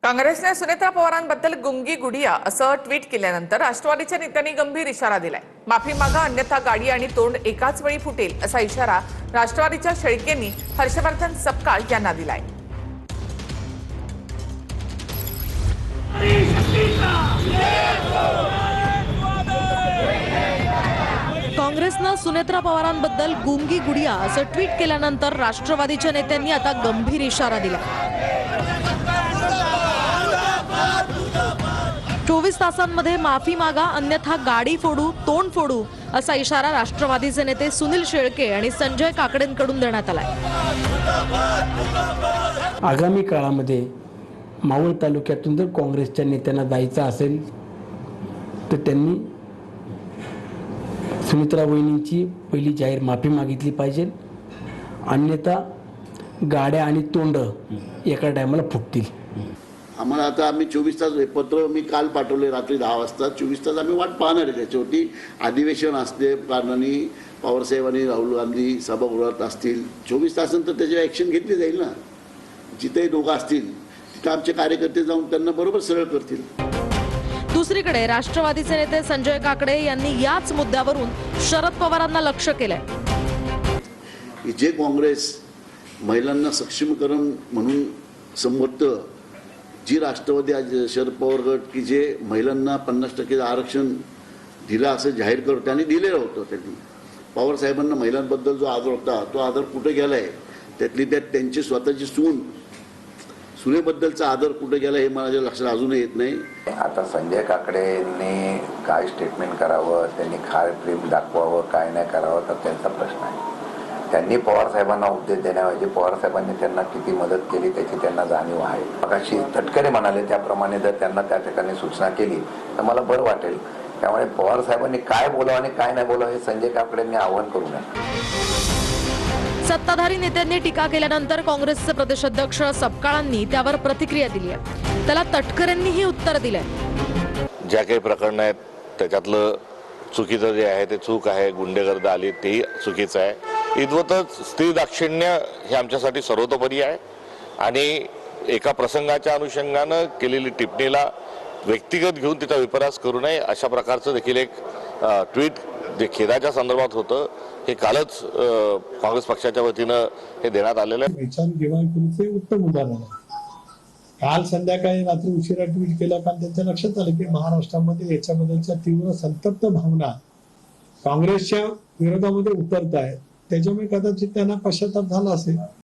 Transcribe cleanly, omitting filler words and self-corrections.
काँग्रेसने सुनेत्रा पवारांबद्दल गुंगी गुडिया असं ट्विट केल्यानंतर राष्ट्रवादीच्या नेत्यांनी गंभीर इशारा दिलाय। माफी मागा अन्यथा गाडी आणि तोंड एकाच वेळी फुटेल असा इशारा राष्ट्रवादीच्या शेळकेंनी हर्षवर्धन सपकाळ यांना दिलाय। काँग्रेसनं सुनेत्रा पवारांबद्दल गुंगी गुडिया असं ट्विट केल्यानंतर राष्ट्रवादीच्या नेत्यांनी आता गंभीर इशारा दिला। 24 तासांमध्ये माफी मागा अन्यथा गाडी फोडू तोंड फोडू असा इशारा राष्ट्रवादीचे नेते सुनील शेळके आणि संजय काकडेंकडून देण्यात आलाय। आगामी काळामध्ये मावळ तालुक्यातून जर काँग्रेसच्या नेत्यांना जायचं असेल तर त्यांनी सुमित्रा वहिनींची पहिली जाहीर माफी मागितली पाहिजे, अन्यथा गाड्या आणि तोंड एका टायमाला फुटतील। आम्हाला आता आम्ही 24 तास पत्र मी काल पाठवले रात्री 10 वाजता। 24 तास आम्ही वाट पाहणार आहे। त्याच्यावरती अधिवेशन असते, कारणाने पवारसाहेबांनी राहुल गांधी सभागृहात असतील, 24 तासानंतर त्याची ॲक्शन घेतली जाईल ना। जिथेही दोघं असतील तिथं आमचे कार्यकर्ते जाऊन त्यांना बरोबर सरळ करतील। दुसरीकडे राष्ट्रवादीचे नेते संजय काकडे यांनी याच मुद्द्यावरून शरद पवारांना लक्ष्य केलंय। जे काँग्रेस महिलांना सक्षमीकरण म्हणून संबोधतं, जी राष्ट्रवादी आज शरद पवार गट की जे महिलांना 50% आरक्षण दिलं असं जाहीर करतो, त्यांनी दिलेलं होतं। त्यांनी पवार साहेबांना महिलांबद्दल जो आदर होता तो आदर कुठे गेलाय? त्यातली त्यात त्यांची स्वतःची सुनेबद्दलचा आदर कुठे गेला हे माझ्या लक्षात अजूनही येत नाही। आता संजय काकडेंनी काय स्टेटमेंट करावं, त्यांनी काय प्रेम दाखवावं, काय नाही करावं, तर त्यांचा प्रश्न आहे। त्यांनी पवार साहेबांना उपदेश देण्याऐवजी पवार साहेबांनी त्यांना किती मदत केली त्याची त्यांना जाणीव आहे। मगाशी तटकरे म्हणाले त्याप्रमाणे जर त्यांना त्या ठिकाणी सूचना केली तर मला बरं वाटेल। त्यामुळे पवार साहेबांनी काय बोलावं आणि काय नाही बोलावं हे संजय काकडेंनी आवाहन करू नये। सत्ताधारी नेत्यांनी टीका केल्यानंतर काँग्रेसचे प्रदेशाध्यक्ष सपकाळांनी त्यावर प्रतिक्रिया दिली आहे। त्याला तटकरेंनीही उत्तर दिलंय। ज्या काही प्रकरण आहेत त्याच्यातलं चुकीचं जे आहे ते चूक आहे, गुंडेगर्दी आली तेही चुकीचं आहे। इतवतच स्त्री दाक्षिण्य हे आमच्यासाठी सर्वतोपरी आहे आणि एका प्रसंगाच्या अनुषंगानं केलेली टिप्पणीला व्यक्तिगत घेऊन तिचा विपर्यास करू नये अशा प्रकारचं देखील एक ट्विट जे खेदाच्या संदर्भात होतं हे कालच काँग्रेस पक्षाच्या वतीनं हे देण्यात आलेलं आहे। विचार दिवाळखोरीचे उत्तम उदाहरण आहे। काल संध्याकाळी रात्री उशिरा ट्विट केलं, कारण त्यांच्या लक्षात आलं की महाराष्ट्रामध्ये याच्याबद्दलच्या तीव्र संतप्त भावना काँग्रेसच्या विरोधामध्ये उतरत आहेत। त्याच्यामुळे कदाचित त्यांना पश्चाताप झाला असेल।